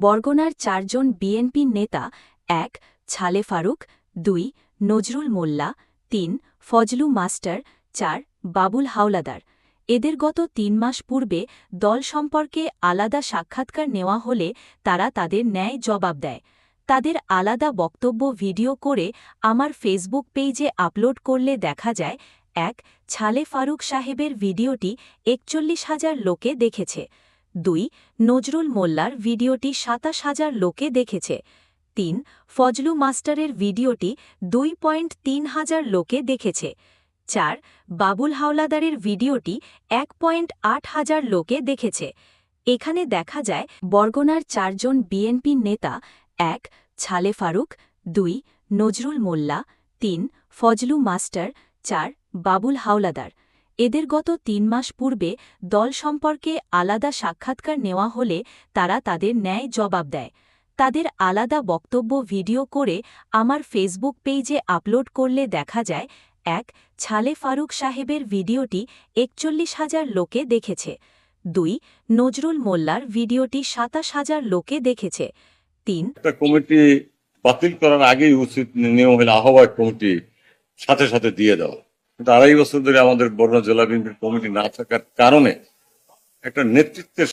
বরগুনার ৪ জন বিএনপি নেতা ১. ছালে ফারুক, ২. নজরুল মোল্লা, ৩. ফজলু মাস্টার, ৪. বাবুল হাওলাদার। এদের গত ৩ মাস পূর্বে দল সম্পর্কে আলাদা সাক্ষাৎকার নেওয়া হলে তারা তাদের ন্যায় জবাব দেয়। তাদের আলাদা বক্তব্য ভিডিও করে আমার ফেসবুক পেজে আপলোড করলে দেখা যায়, ১. ছালে ফারুক সাহেবের ভিডিওটি ৪১,০০০ লোকে দেখেছে, ২. নজরুল মোল্লার ভিডিওটি ২৭,০০০ লোকে দেখেছে, ৩. ফজলু মাস্টারের ভিডিওটি ২.৩ লোকে দেখেছে, ৪. বাবুল হাওলাদারের ভিডিওটি ১.৮ লোকে দেখেছে। এখানে দেখা যায় বরগুনার ৪ জন বিএনপি নেতা ১. ছালে ফারুক, ২. নজরুল মোল্লা, ৩. ফজলু মাস্টার, ৪. বাবুল হাওলাদার। এদের গত ৩ মাস পূর্বে দল সম্পর্কে আলাদা সাক্ষাৎকার নেওয়া হলে তারা তাদের ন্যায় জবাব দেয়। তাদের আলাদা বক্তব্য ভিডিও করে আমার ফেসবুক পেজে আপলোড করলে দেখা যায়, ১. ছালে ফারুক সাহেবের ভিডিওটি ৪১,০০০ লোকে দেখেছে, ২. নজরুল মোল্লার ভিডিওটি ২৭,০০০ লোকে দেখেছে, ৩. একটা কমিটি বাতিল করার আগেই উচিত নিয়ম হলে আহ্বায়ক কমিটি সাথে সাথে দিয়ে দেওয়া। কিন্তু ২.৫ বছর ধরে আমাদের বরগুনা জেলা বিএনপির কমিটি না থাকার কারণে একটা নেতৃত্বের